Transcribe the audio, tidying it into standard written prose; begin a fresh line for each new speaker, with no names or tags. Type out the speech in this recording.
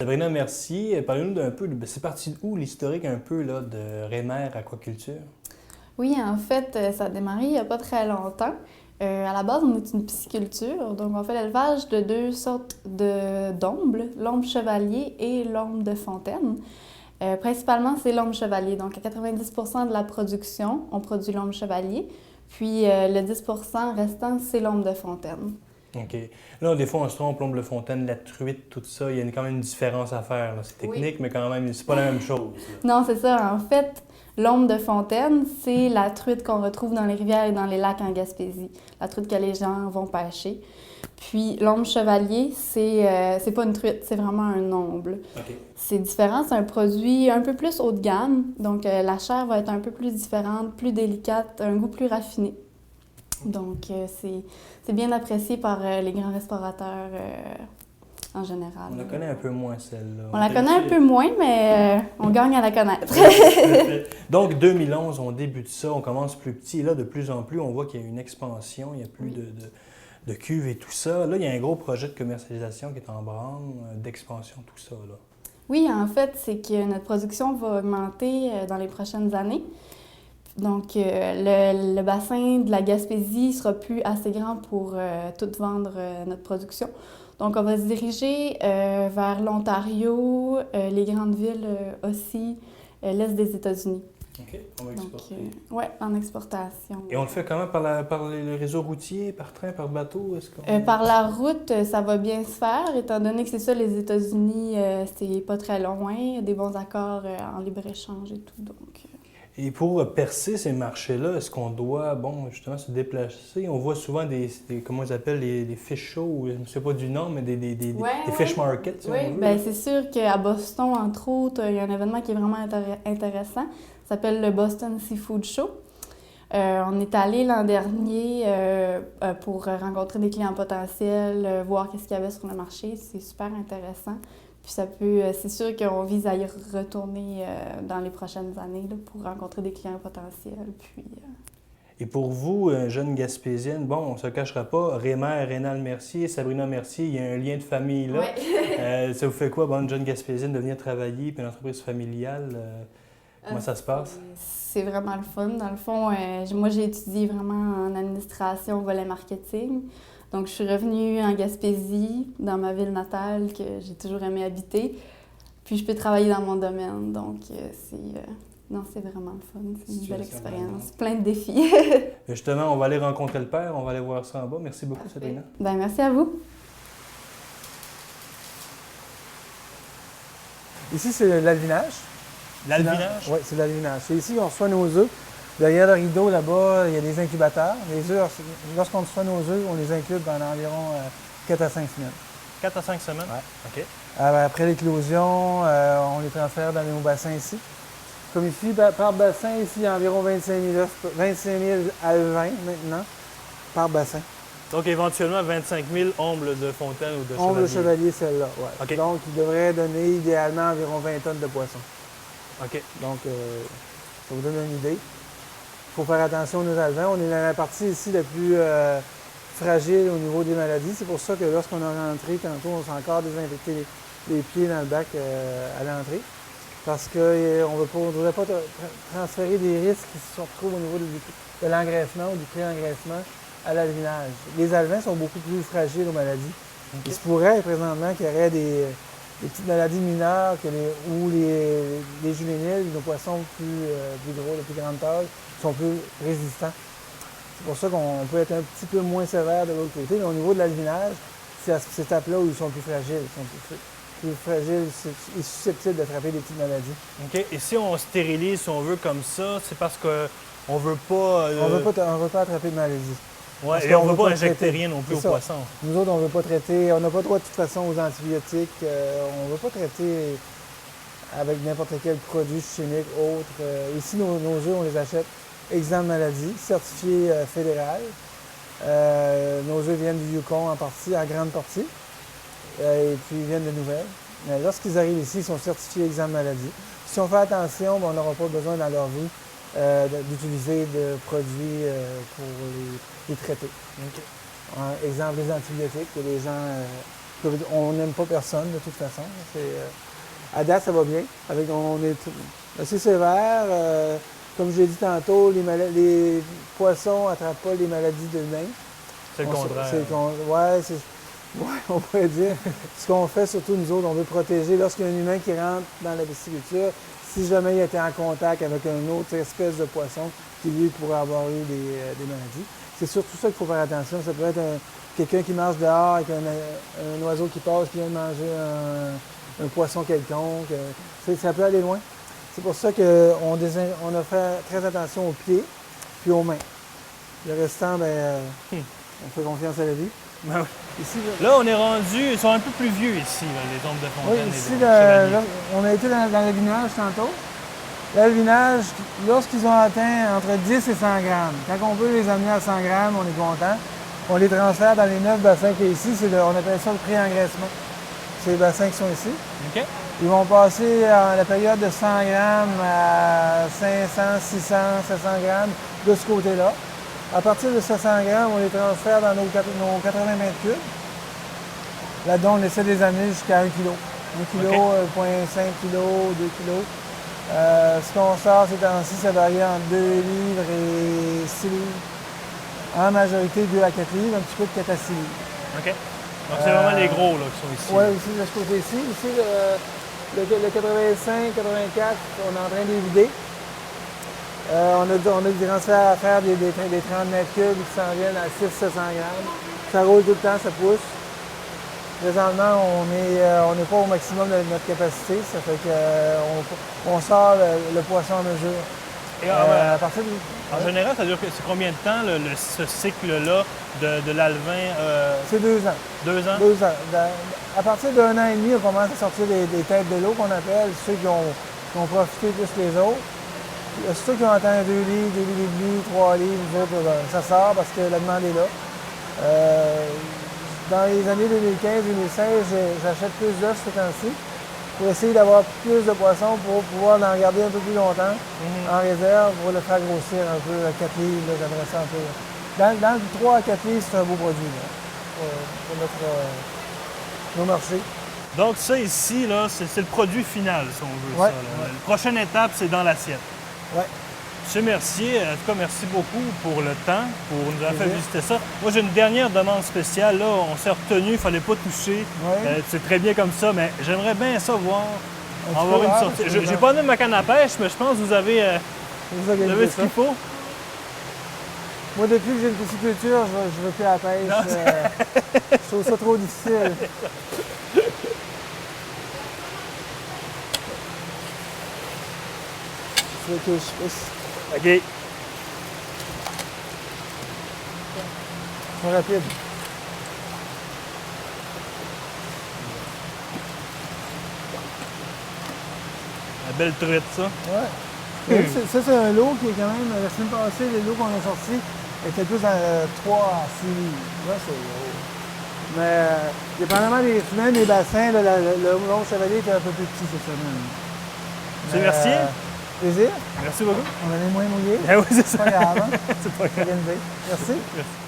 Sabrina, merci. Parlez-nous d'un peu, c'est parti d'où l'historique un peu là, de Rémer Aquaculture?
Oui, en fait, ça a démarré il n'y a pas très longtemps. À la base, on est une pisciculture, donc on fait l'élevage de deux sortes d'ombles, l'omble chevalier et l'omble de fontaine. Principalement, c'est l'omble chevalier. Donc, à 90% de la production, on produit l'omble chevalier, puis le 10% restant, c'est l'omble de fontaine.
OK. Là, des fois, on se trompe, l'omble de fontaine, la truite, tout ça. Il y a quand même une différence à faire, là. C'est
Oui.
technique, mais quand même, c'est pas la même chose, là.
Non, c'est ça. En fait, l'omble de fontaine, c'est la truite qu'on retrouve dans les rivières et dans les lacs en Gaspésie. La truite que les gens vont pêcher. Puis l'omble chevalier, c'est pas une truite, c'est vraiment un omble.
OK.
C'est différent, c'est un produit un peu plus haut de gamme. Donc la chair va être un peu plus différente, plus délicate, un goût plus raffiné. Donc c'est bien apprécié par les grands restaurateurs en général.
On la connaît un peu moins, celle-là.
On la connaît un peu moins, mais on gagne à la connaître.
Donc, 2011, on débute ça, on commence plus petit. Et là, de plus en plus, on voit qu'il y a une expansion, il y a plus de cuves et tout ça. Là, il y a un gros projet de commercialisation qui est en branle, d'expansion, tout ça, là.
Oui, en fait, c'est que notre production va augmenter dans les prochaines années. Donc, le bassin de la Gaspésie sera plus assez grand pour tout vendre notre production. Donc, on va se diriger vers l'Ontario, les grandes villes aussi, l'Est des États-Unis.
OK, on va
Donc,
exporter.
oui, en exportation.
Et on le fait comment? Par le réseau routier, par train, par bateau?
Par la route, ça va bien se faire, étant donné que c'est ça, les États-Unis, c'est pas très loin. Il y a des bons accords en libre-échange et tout, donc...
Et pour percer ces marchés-là, est-ce qu'on doit, bon, justement, se déplacer? On voit souvent comment ils appellent, les fish shows, je ne sais pas du nom, mais des fish markets, si
Oui,
on veut.
bien c'est sûr qu'à Boston, entre autres, il y a un événement qui est vraiment intéressant. Ça s'appelle le Boston Seafood Show. On est allé l'an dernier pour rencontrer des clients potentiels, voir qu'est-ce qu'il y avait sur le marché. C'est super intéressant. Puis c'est sûr qu'on vise à y retourner dans les prochaines années là, pour rencontrer des clients potentiels. Puis,
Et pour vous, jeune Gaspésienne, bon, on ne se cachera pas, Rémer, Rénal Mercier, Sabrina Mercier, il y a un lien de famille là.
Ouais.
Ça vous fait quoi, bonne jeune Gaspésienne, de venir travailler puis une entreprise familiale? Comment ça se passe?
C'est vraiment le fun. Dans le fond, moi, j'ai étudié vraiment en administration, volet marketing. Donc, je suis revenue en Gaspésie, dans ma ville natale, que j'ai toujours aimé habiter. Puis, je peux travailler dans mon domaine. Donc, non, c'est vraiment le fun. C'est une belle expérience. Plein de défis.
Justement, on va aller rencontrer le père, on va aller voir ça en bas. Merci beaucoup, Sabrina.
Bien, merci à vous.
Ici, c'est l'alvinage.
L'alvinage?
Oui, c'est l'alvinage. C'est ici qu'on reçoit nos œufs. Derrière le rideau, là-bas, il y a des incubateurs. Les œufs, lorsqu'on reçoit nos œufs, on les incube pendant environ 4 à 5 semaines.
4 à 5 semaines?
Ouais.
OK.
Après l'éclosion, on les transfère dans nos bassins ici. Comme ici, par bassin, ici, il y a environ 25 000 alevins maintenant, par bassin.
Donc, éventuellement, 25 000 ombles de fontaine ou de chevalier.
Omble chevalier, celle-là, oui.
OK.
Donc, il devrait donner idéalement environ 20 tonnes de poissons.
OK.
Donc, ça vous donne une idée. Il faut faire attention aux alevins. On est dans la partie ici la plus fragile au niveau des maladies. C'est pour ça que lorsqu'on est rentré, tantôt, on s'est encore désinfecté les pieds dans le bac à l'entrée. Parce qu'on ne voudrait pas transférer des risques qui se retrouvent au niveau de l'engraissement ou du pré-engraissement à l'alvinage. Les alevins sont beaucoup plus fragiles aux maladies. Okay. Il se pourrait présentement qu'il y aurait des petites maladies mineures où les juvéniles, nos poissons plus gros, de plus grande taille, sont plus résistants. C'est pour ça qu'on peut être un petit peu moins sévère de l'autre côté. Mais au niveau de l'alvinage, c'est à cette étape-là où ils sont plus fragiles. Ils sont plus fragiles et susceptibles d'attraper des petites maladies.
OK. Et si on stérilise, si on veut, comme ça, c'est parce qu'on ne veut pas...
On ne veut pas attraper de maladies.
Oui, et on ne veut pas injecter rien non plus aux poissons.
Nous autres, on ne veut pas traiter, on n'a pas droit de toute façon aux antibiotiques. On ne veut pas traiter avec n'importe quel produit chimique autre. Ici, nos œufs, on les achète examen maladie, certifié fédéral. Nos œufs viennent du Yukon en partie, en grande partie. Et puis ils viennent de Nouvelle. Mais lorsqu'ils arrivent ici, ils sont certifiés examen maladie. Si on fait attention, on n'aura pas besoin dans leur vie d'utiliser de produits pour les traiter.
Okay.
Exemple, les antibiotiques que les gens On n'aime pas personne de toute façon. À date, ça va bien. On est assez sévère. Comme je l'ai dit tantôt, les poissons n'attrapent pas les maladies de l'humain.
C'est le contraire.
On pourrait dire. Ce qu'on fait, surtout nous autres, on veut protéger. Lorsqu'il y a un humain qui rentre dans la pisciculture, si jamais il était en contact avec une autre espèce de poisson qui, lui, pourrait avoir eu des maladies. C'est surtout ça qu'il faut faire attention. Ça peut être quelqu'un qui marche dehors avec un oiseau qui passe qui vient de manger un poisson quelconque. Ça peut aller loin. C'est pour ça qu'on a fait très attention aux pieds puis aux mains. Le restant, on fait confiance à la vie.
Ben oui.
Ici,
là, on est rendu, ils sont un peu plus vieux ici, là, les ombres de fontaine.
oui, ici,
et chevaliers.
on a été dans le vinage tantôt. Là, le vinage, lorsqu'ils ont atteint entre 10 et 100 grammes, quand on peut les amener à 100 grammes, on est content. On les transfère dans les 9 bassins qu'il y a ici. On appelle ça le pré-engraissement. C'est les bassins qui sont ici.
OK.
Ils vont passer en la période de 100 grammes à 500, 600, 700 grammes de ce côté-là. À partir de 700 grammes, on les transfère dans nos 80 mètres cubes. Là-dedans, on essaie de les amener jusqu'à 1 kg. 1 kg, 1,5 kg, 2 kg. Ce qu'on sort ces temps-ci, ça varie entre 2 livres et 6 livres. En majorité, 2 à 4 livres, un petit peu de 4 à 6 livres.
OK. Donc, c'est vraiment les gros là, qui sont ici.
Oui, ici, de ce côté-ci. Ici, le 85, 84, on est en train de les vider. On a des transferts à faire des 30 mètres cubes qui s'en viennent à 600-700 grammes. Ça roule tout le temps, ça pousse. Présentement, on n'est pas au maximum de notre capacité. Ça fait qu'on sort le poisson à mesure.
Et
À partir
en général, ça dure c'est combien de temps, ce cycle-là de l'alevin?
C'est 2 ans.
2 ans?
2 ans. À partir d'un an et demi, on commence à sortir des têtes de l'eau qu'on appelle, ceux qui ont profité plus que les autres. Ceux qui ont atteint 2 livres, 2 livres et demi, 3 livres, nous autres, ça sort parce que la demande est là. Dans les années 2015-2016, j'achète plus d'œufs ce temps-ci pour essayer d'avoir plus de poissons pour pouvoir en garder un peu plus longtemps en réserve pour le faire grossir un peu à 4 livres. J'aimerais ça un peu. Dans le 3 à 4 livres, c'est un beau produit là, pour nos marchés.
Donc ça ici, là, c'est le produit final, si on veut.
Ouais,
Ça, là. La prochaine étape, c'est dans l'assiette.
Ouais.
Monsieur Mercier, en tout cas, merci beaucoup pour le temps, pour nous avoir fait
Plaisir.
visiter ça. Moi, j'ai une dernière demande spéciale. Là, on s'est retenu, il ne fallait pas toucher.
Ouais.
C'est très bien comme ça, mais j'aimerais bien ça voir.
petit
Avoir
peu,
une
hein,
sortie.
c'est
J'ai pas amené ma canne à pêche, mais je pense que vous avez
Vous organisez
ce
ça.
qu'il faut.
Moi, depuis que j'ai une pisciculture, je veux plus à la pêche. Je trouve ça trop difficile. Tu veux que je pousse?
OK.
C'est rapide.
La belle truite, ça.
Ouais. Ça, c'est un lot qui est quand même. La semaine passée, le lot qu'on a sorti était plus dans 3 à 6 livres. Là, c'est gros. Mais, dépendamment des semaines, des bassins, le long chevalier était un peu plus petit cette semaine.
Monsieur Mercier,
Plaisir.
merci beaucoup.
On en est moins mouillé.
Ah oui, c'est
C'est
ça.
pas grave, hein?
C'est pas grave.
Organisé. Merci.
Merci.